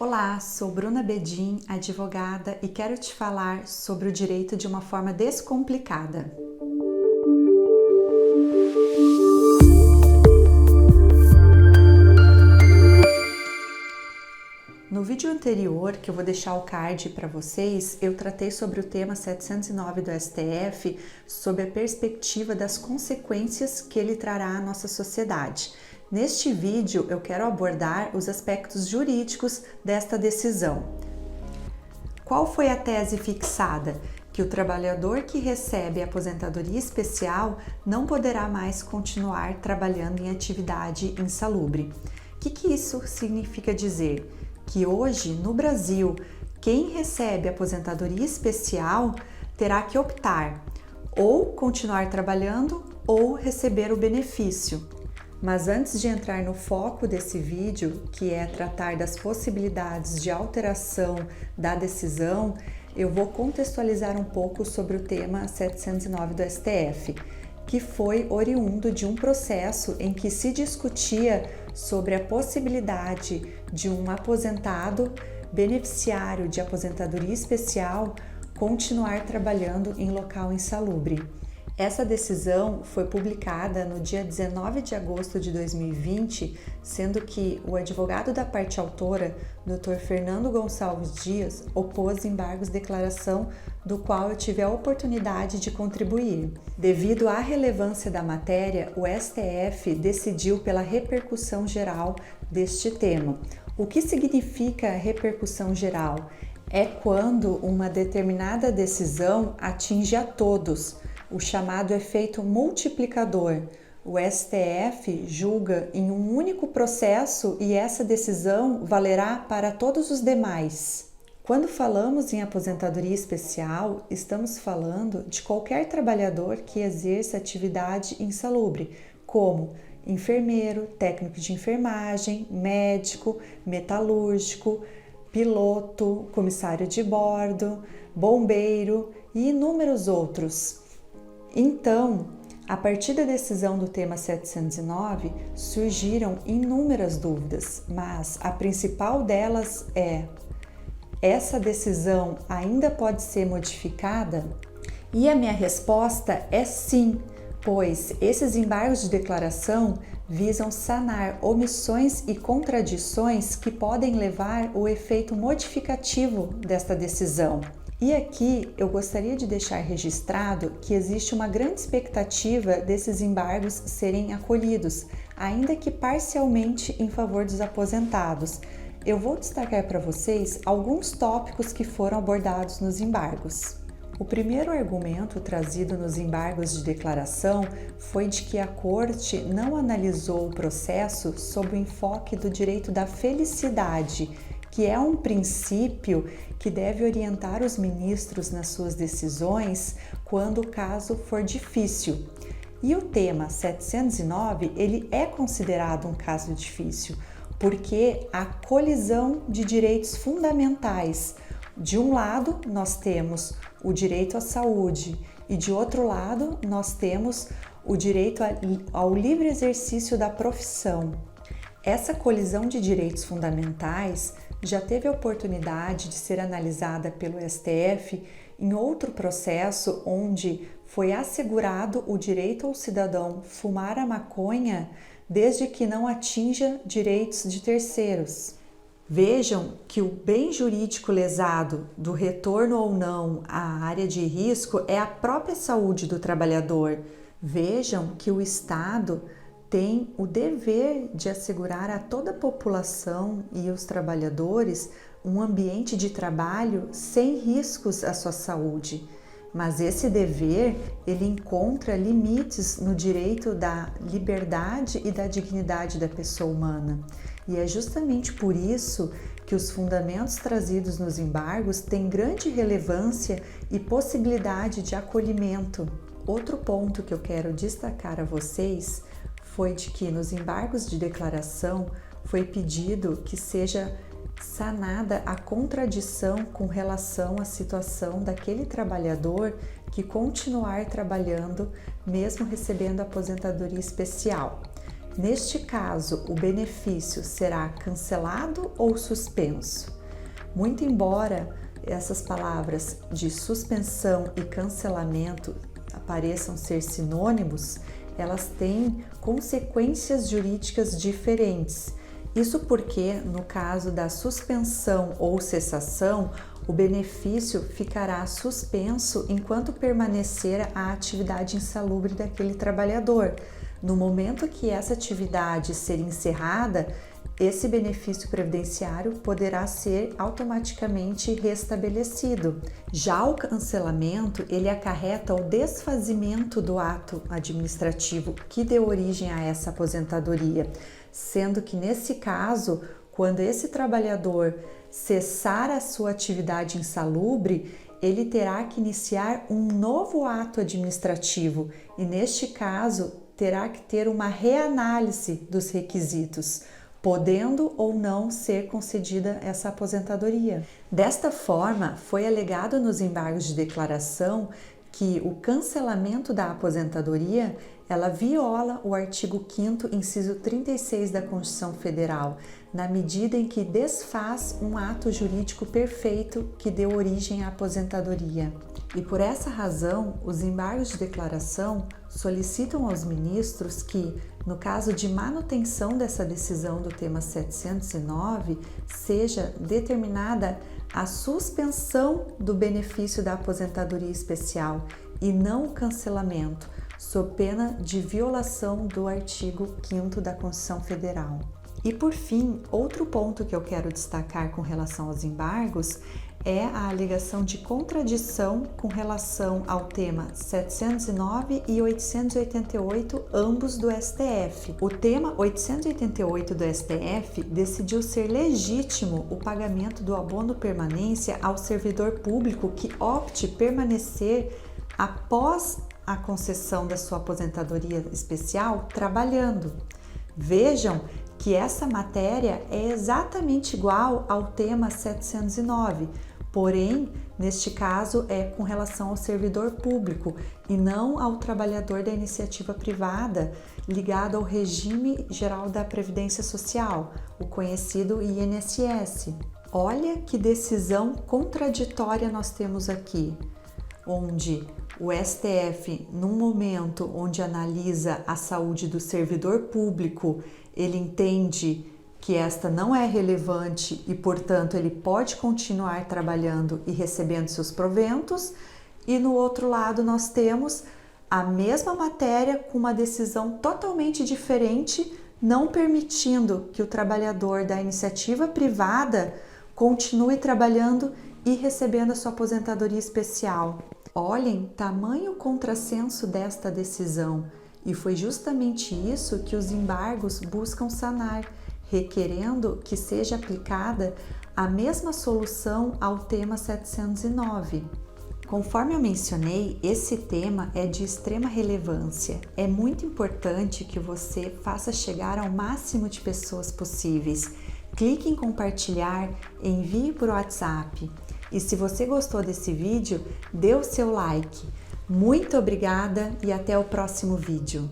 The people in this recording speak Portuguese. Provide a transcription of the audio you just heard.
Olá, sou Bruna Bedin, advogada, e quero te falar sobre o direito de uma forma descomplicada. No vídeo anterior, que eu vou deixar o card para vocês, eu tratei sobre o tema 709 do STF, sob a perspectiva das consequências que ele trará à nossa sociedade. Neste vídeo, eu quero abordar os aspectos jurídicos desta decisão. Qual foi a tese fixada? Que o trabalhador que recebe a aposentadoria especial não poderá mais continuar trabalhando em atividade insalubre. O que isso significa dizer? Que hoje, no Brasil, quem recebe aposentadoria especial terá que optar ou continuar trabalhando ou receber o benefício. Mas antes de entrar no foco desse vídeo, que é tratar das possibilidades de alteração da decisão, eu vou contextualizar um pouco sobre o tema 709 do STF, que foi oriundo de um processo em que se discutia sobre a possibilidade de um aposentado beneficiário de aposentadoria especial continuar trabalhando em local insalubre. Essa decisão foi publicada no dia 19 de agosto de 2020, sendo que o advogado da parte autora, Dr. Fernando Gonçalves Dias, opôs embargos de declaração, do qual eu tive a oportunidade de contribuir. Devido à relevância da matéria, o STF decidiu pela repercussão geral deste tema. O que significa repercussão geral? É quando uma determinada decisão atinge a todos, o chamado efeito multiplicador. O STF julga em um único processo e essa decisão valerá para todos os demais. Quando falamos em aposentadoria especial, estamos falando de qualquer trabalhador que exerça atividade insalubre, como enfermeiro, técnico de enfermagem, médico, metalúrgico, piloto, comissário de bordo, bombeiro e inúmeros outros. Então, a partir da decisão do tema 709, surgiram inúmeras dúvidas, mas a principal delas é: essa decisão ainda pode ser modificada? E a minha resposta é sim, pois esses embargos de declaração visam sanar omissões e contradições que podem levar ao efeito modificativo desta decisão. E aqui eu gostaria de deixar registrado que existe uma grande expectativa desses embargos serem acolhidos, ainda que parcialmente em favor dos aposentados. Eu vou destacar para vocês alguns tópicos que foram abordados nos embargos. O primeiro argumento trazido nos embargos de declaração foi de que a Corte não analisou o processo sob o enfoque do direito da felicidade, que é um princípio que deve orientar os ministros nas suas decisões quando o caso for difícil. E o tema 709, ele é considerado um caso difícil, porque há colisão de direitos fundamentais. De um lado, nós temos o direito à saúde e de outro lado, nós temos o direito ao livre exercício da profissão. Essa colisão de direitos fundamentais já teve a oportunidade de ser analisada pelo STF em outro processo onde foi assegurado o direito ao cidadão fumar a maconha desde que não atinja direitos de terceiros. Vejam que o bem jurídico lesado do retorno ou não à área de risco é a própria saúde do trabalhador. Vejam que o Estado tem o dever de assegurar a toda a população e os trabalhadores um ambiente de trabalho sem riscos à sua saúde. Mas esse dever, ele encontra limites no direito da liberdade e da dignidade da pessoa humana. E é justamente por isso que os fundamentos trazidos nos embargos têm grande relevância e possibilidade de acolhimento. Outro ponto que eu quero destacar a vocês foi de que nos embargos de declaração foi pedido que seja sanada a contradição com relação à situação daquele trabalhador que continuar trabalhando mesmo recebendo aposentadoria especial. Neste caso, o benefício será cancelado ou suspenso? Muito embora essas palavras de suspensão e cancelamento pareçam ser sinônimos, elas têm consequências jurídicas diferentes. Isso porque, no caso da suspensão ou cessação, o benefício ficará suspenso enquanto permanecer a atividade insalubre daquele trabalhador. No momento que essa atividade ser encerrada, esse benefício previdenciário poderá ser automaticamente restabelecido. Já o cancelamento, ele acarreta o desfazimento do ato administrativo que deu origem a essa aposentadoria, sendo que nesse caso, quando esse trabalhador cessar a sua atividade insalubre, ele terá que iniciar um novo ato administrativo e, neste caso, terá que ter uma reanálise dos requisitos, podendo ou não ser concedida essa aposentadoria. Desta forma, foi alegado nos embargos de declaração que o cancelamento da aposentadoria ela viola o artigo 5º, inciso 36 da Constituição Federal, na medida em que desfaz um ato jurídico perfeito que deu origem à aposentadoria. E por essa razão, os embargos de declaração solicitam aos ministros que, no caso de manutenção dessa decisão do tema 709, seja determinada a suspensão do benefício da aposentadoria especial e não o cancelamento, sob pena de violação do artigo 5º da Constituição Federal. E por fim, outro ponto que eu quero destacar com relação aos embargos é a alegação de contradição com relação ao tema 709 e 888, ambos do STF. O tema 888 do STF decidiu ser legítimo o pagamento do abono permanência ao servidor público que opte permanecer após a concessão da sua aposentadoria especial trabalhando. Vejam que essa matéria é exatamente igual ao tema 709, porém, neste caso, é com relação ao servidor público e não ao trabalhador da iniciativa privada ligado ao regime geral da Previdência Social, o conhecido INSS. Olha que decisão contraditória nós temos aqui, onde o STF, num momento onde analisa a saúde do servidor público, ele entende que esta não é relevante e, portanto, ele pode continuar trabalhando e recebendo seus proventos, e no outro lado nós temos a mesma matéria com uma decisão totalmente diferente, não permitindo que o trabalhador da iniciativa privada continue trabalhando e recebendo a sua aposentadoria especial. Olhem, tamanho contrassenso desta decisão, e foi justamente isso que os embargos buscam sanar, requerendo que seja aplicada a mesma solução ao tema 709. Conforme eu mencionei, esse tema é de extrema relevância. É muito importante que você faça chegar ao máximo de pessoas possíveis. Clique em compartilhar, envie por WhatsApp. E se você gostou desse vídeo, dê o seu like. Muito obrigada e até o próximo vídeo.